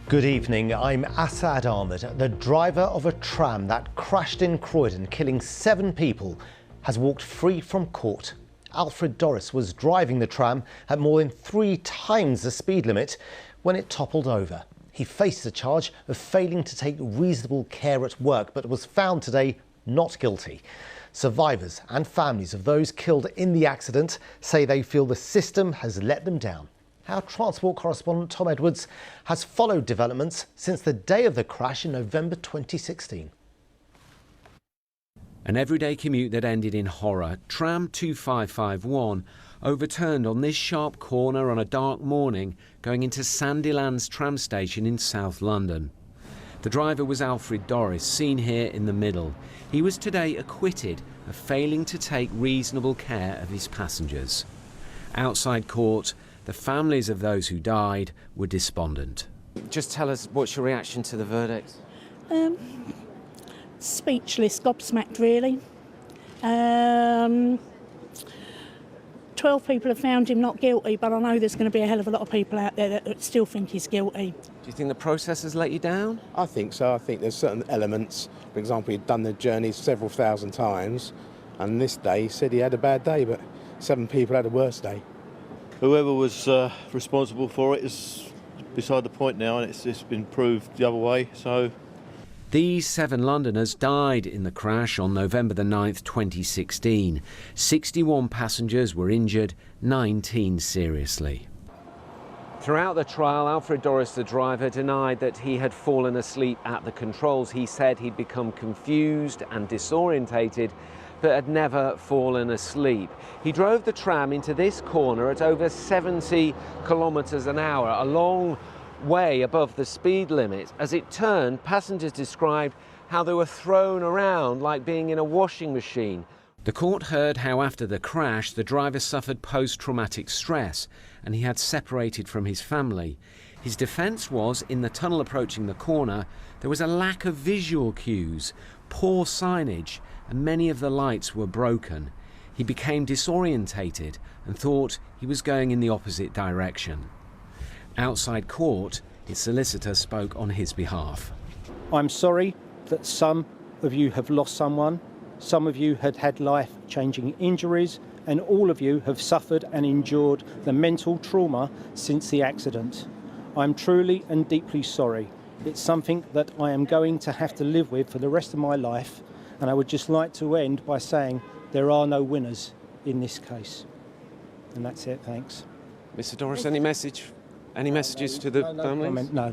Good evening, I'm Assad Ahmed. The driver of a tram that crashed in Croydon, killing 7 people, has walked free from court. Alfred Doris was driving the tram at more than 3 times the speed limit when it toppled over. He faced the charge of failing to take reasonable care at work, but was found today not guilty. Survivors and families of those killed in the accident say they feel the system has let them down. Our transport correspondent Tom Edwards has followed developments since the day of the crash in November 2016. An everyday commute that ended in horror. Tram 2551 overturned on this sharp corner on a dark morning going into Sandilands tram station in South London. The driver was Alfred Doris, seen here in the middle. He was today acquitted of failing to take reasonable care of his passengers. Outside court, the families of those who died were despondent. Just tell us, what's your reaction to the verdict? Speechless, gobsmacked really. 12 people have found him not guilty, but I know there's going to be a hell of a lot of people out there that still think he's guilty. Do you think the process has let you down? I think so. I think there's certain elements. For example, he'd done the journey several thousand times, and this day he said he had a bad day, but 7 people had a worse day. Whoever was responsible for it is beside the point now, and it's been proved the other way. So these 7 Londoners died in the crash on November the 9th, 2016. 61 passengers were injured, 19 seriously. Throughout the trial, Alfred Doris, the driver, denied that he had fallen asleep at the controls. He said he'd become confused and disorientated, but had never fallen asleep. He drove the tram into this corner at over 70 kilometres an hour, a long way above the speed limit. As it turned, passengers described how they were thrown around like being in a washing machine. The court heard how after the crash the driver suffered post-traumatic stress and he had separated from his family. His defence was, in the tunnel approaching the corner, there was a lack of visual cues, poor signage, and many of the lights were broken. He became disorientated and thought he was going in the opposite direction. Outside court, his solicitor spoke on his behalf. I'm sorry that some of you have lost someone, some of you had had life-changing injuries, and all of you have suffered and endured the mental trauma since the accident. I'm truly and deeply sorry. It's something that I am going to have to live with for the rest of my life, and I would just like to end by saying there are no winners in this case. And that's it, thanks. Mr. Doris, any messages to the families? No.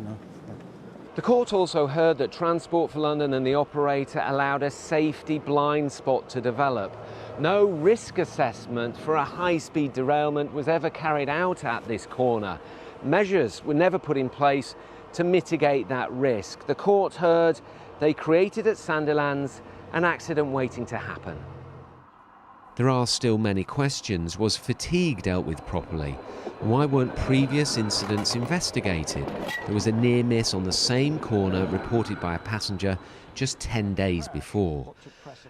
The court also heard that Transport for London and the operator allowed a safety blind spot to develop. No risk assessment for a high-speed derailment was ever carried out at this corner. Measures were never put in place to mitigate that risk. The court heard they created at Sandilands an accident waiting to happen. There are still many questions. Was fatigue dealt with properly? Why weren't previous incidents investigated? There was a near miss on the same corner reported by a passenger just 10 days before.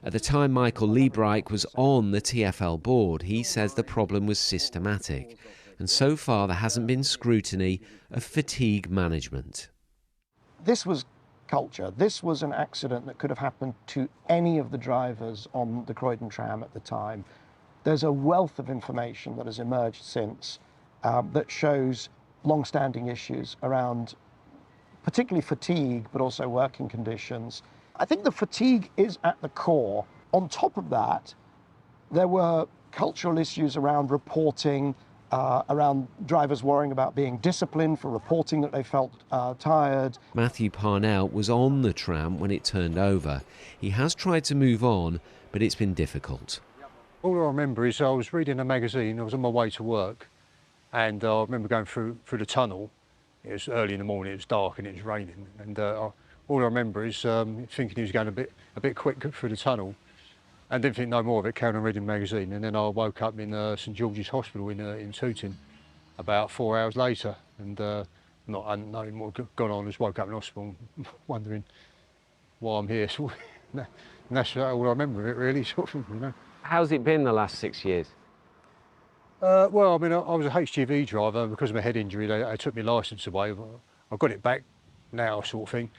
At the time Michael Liebreich was on the TfL board, he says the problem was systematic. And so far there hasn't been scrutiny of fatigue management. This was culture. This was an accident that could have happened to any of the drivers on the Croydon tram at the time. There's a wealth of information that has emerged since that shows long-standing issues around particularly fatigue, but also working conditions. I think the fatigue is at the core. On top of that, there were cultural issues around reporting, around drivers worrying about being disciplined for reporting that they felt tired. Matthew Parnell was on the tram when it turned over. He has tried to move on, but it's been difficult. All I remember is I was reading a magazine, I was on my way to work, and I remember going through the tunnel. It was early in the morning, it was dark and it was raining, and all I remember is thinking he was going a bit quick through the tunnel, and didn't think no more of it, carried on reading the magazine. And then I woke up in St George's Hospital in Tooting about 4 hours later, and not knowing what had gone on, just woke up in hospital wondering why I'm here. And that's all I remember of it, really, sort of, you know. How's it been the last 6 years? Well, I mean, I was a HGV driver, and because of my head injury, they took my licence away. I got it back now sort of thing.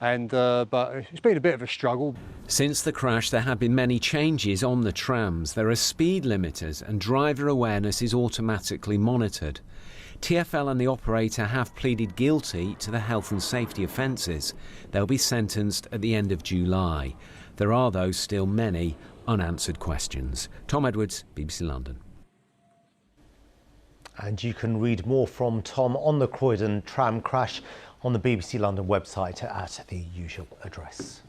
And but it's been a bit of a struggle. Since the crash, there have been many changes on the trams. There are speed limiters and driver awareness is automatically monitored. TfL and the operator have pleaded guilty to the health and safety offences. They'll be sentenced at the end of July. There are, though, still many unanswered questions. Tom Edwards, BBC London. And you can read more from Tom on the Croydon tram crash on the BBC London website at the usual address.